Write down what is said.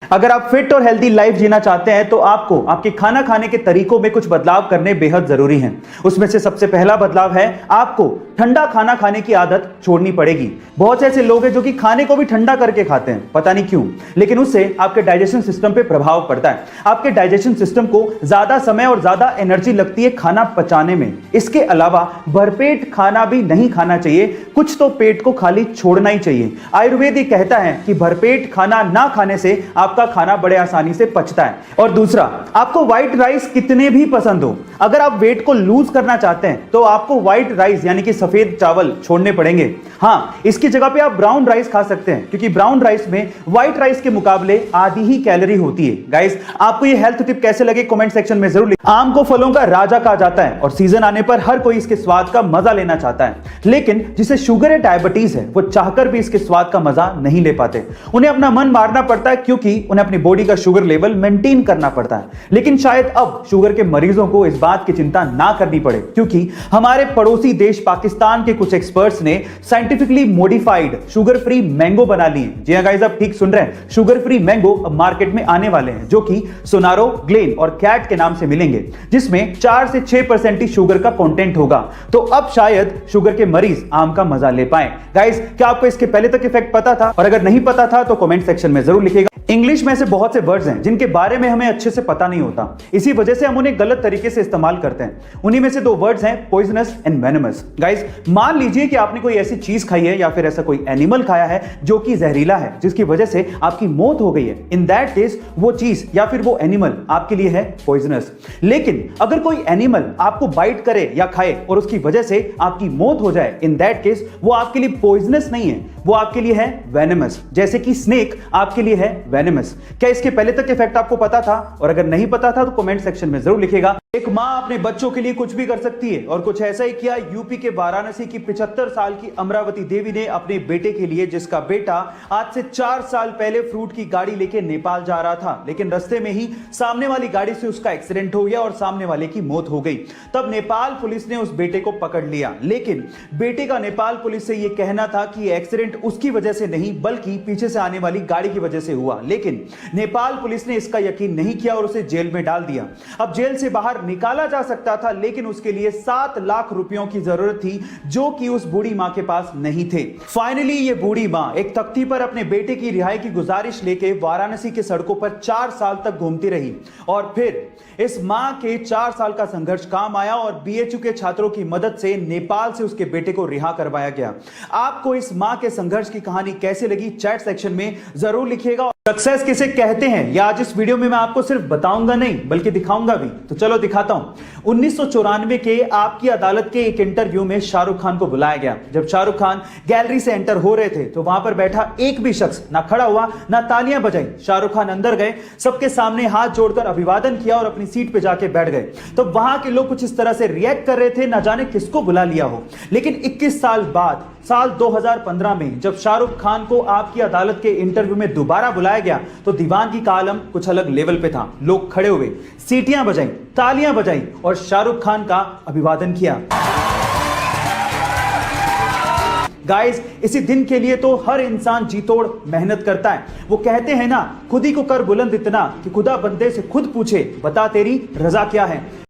अगर आप फिट और हेल्दी लाइफ जीना चाहते हैं तो आपको आपके खाना खाने के तरीकों में कुछ बदलाव करने बेहद जरूरी हैं। उसमें से सबसे पहला बदलाव है आपको ठंडा खाना खाने की आदत छोड़नी पड़ेगी। बहुत से ऐसे लोग हैं जो कि खाने को भी ठंडा करके खाते हैं, पता नहीं क्यों, लेकिन उससे आपके डाइजेशन सिस्टम पे प्रभाव पड़ता है। आपके डाइजेशन सिस्टम को ज्यादा समय और ज्यादा एनर्जी लगती है खाना पचाने में। इसके अलावा भरपेट खाना भी नहीं खाना चाहिए, कुछ तो पेट को खाली छोड़ना ही चाहिए। आयुर्वेद ये कहता है कि भरपेट खाना ना खाने से आपका खाना बड़े आसानी से पचता है। और दूसरा, आपको व्हाइट राइस कितने भी पसंद हो, अगर आप वेट को लूज करना चाहते हैं तो आपको व्हाइट राइस यानी कि सफेद चावल छोड़ने पड़ेंगे। हाँ, इसकी जगह पे आप ब्राउन राइस खा सकते हैं, क्योंकि ब्राउन राइस में व्हाइट राइस के मुकाबले आधी ही कैलोरी होती है। गाइस, आपको ये हेल्थ टिप कैसे लगे कमेंट सेक्शन में जरूर लिखें। आम को फलों का राजा कहा जाता है और सीजन आने पर हर कोई इसके स्वाद का मजा लेना चाहता है, लेकिन जिसे शुगर या डायबिटीज है वो चाहकर भी इसके स्वाद का मजा नहीं ले पाते। उन्हें अपना मन मारना पड़ता है, क्योंकि उन्हें अपनी बॉडी का शुगर लेवल मेंटेन करना पड़ता है। लेकिन शायद अब शुगर के मरीजों को इस बात की चिंता ना करनी पड़े, क्योंकि हमारे पड़ोसी देश पाकिस्तान के कुछ एक्सपर्ट्स ने scientifically modified sugar free mango बना लिए। जी हां गाइस, आप ठीक सुन रहे हैं, शुगर फ्री मैंगो अब मार्केट में आने वाले हैं, जो कि सोनारो, ग्लेन और कैट के नाम से मिलेंगे, जिसमें 4 से 6% ही शुगर का कंटेंट होगा। तो अब शायद शुगर के मरीज आम का मजा ले पाए। गाइस, क्या आपको इसके पहले तक इफेक्ट पता था? और अगर नहीं पता था तो कमेंट सेक्शन में जरूर लिखिएगा। इंग्लिश में ऐसे बहुत से वर्ड्स हैं जिनके बारे में हमें अच्छे से पता नहीं होता, इसी वजह से हम उन्हें गलत तरीके से इस्तेमाल करते हैं। उन्हीं में से 2 वर्ड्स हैं पॉइजनस एंड वेनमस। गाइस, मान लीजिए कि आपने कोई ऐसी चीज खाई है या फिर ऐसा कोई एनिमल खाया है जो कि जहरीला है, जिसकी वजह से आपकी मौत हो गई है। इन दैट केस वो चीज या फिर वो एनिमल आपके लिए है पॉइजनस। लेकिन अगर कोई एनिमल आपको बाइट करे या खाए और उसकी वजह से आपकी मौत हो जाए, इन दैट केस वो आपके लिए पॉइजनस नहीं है, वो आपके लिए है वेनमस। जैसे कि स्नेक आपके लिए है वेनमस। क्या इसके पहले तक इफेक्ट आपको पता था? और अगर नहीं पता था तो कमेंट सेक्शन में जरूर लिखिएगा। एक मां अपने बच्चों के लिए कुछ भी कर सकती है, और कुछ ऐसा ही किया यूपी के वाराणसी की 75 साल की अमरावती देवी ने अपने बेटे के लिए, जिसका बेटा आज से 4 साल पहले फ्रूट की गाड़ी लेके नेपाल जा रहा था, लेकिन रास्ते में ही सामने वाली गाड़ी से उसका एक्सीडेंट हो गया और सामने वाले की मौत हो गई। तब नेपाल पुलिस ने उस बेटे को पकड़ लिया, लेकिन बेटे का नेपाल पुलिस से यह कहना था कि एक्सीडेंट उसकी वजह से नहीं बल्कि पीछे से आने वाली गाड़ी की वजह से हुआ। लेकिन नेपाल पुलिस ने इसका यकीन नहीं किया और उसे जेल में डाल दिया। अब जेल से बाहर निकाला जा सकता था, लेकिन उसके लिए 7 लाख रुपयों की जरूरत थी, जो कि उस बूढ़ी मां के पास नहीं थे। फाइनली ये बूढ़ी मां एक तख्ती पर अपने बेटे की रिहाई की गुजारिश लेके वाराणसी के सड़कों पर 4 साल तक घूमती रही, और फिर इस मां के 4 साल का संघर्ष काम आया और बीएचयू के छात्रों की मदद से नेपाल से उसके बेटे को रिहा करवाया गया। आपको इस मां के संघर्ष की कहानी कैसे लगी चैट सेक्शन में जरूर लिखिएगा। सक्सेस किसे कहते हैं या आज इस वीडियो में मैं आपको सिर्फ बताऊंगा नहीं बल्कि दिखाऊंगा भी, तो चलो दिखाता हूं। 1994 के आपकी अदालत के एक इंटरव्यू में शाहरुख खान को बुलाया गया। जब शाहरुख खान गैलरी से एंटर हो रहे थे तो वहां पर बैठा एक भी शख्स ना खड़ा हुआ ना तालियां बजाई। शाहरुख खान अंदर गए, सबके सामने हाथ जोड़कर अभिवादन किया और अपनी सीट पे जाके बैठ गए। तो वहां के लोग कुछ इस तरह से रिएक्ट कर रहे थे, ना जाने किसको बुला लिया हो। लेकिन 21 साल बाद साल 2015 में जब शाहरुख खान को आपकी अदालत के इंटरव्यू में दोबारा बुलाया गया तो दीवानगी का आलम कुछ अलग लेवल पे था। लोग खड़े हुए, सीटियां बजाई, तालियां बजाई और शाहरुख खान का अभिवादन किया। गाइस, इसी दिन के लिए तो हर इंसान जी तोड़ मेहनत करता है। वो कहते हैं ना, खुद ही को कर बुलंद इतना कि खुदा बंदे से खुद पूछे, बता तेरी रजा क्या है।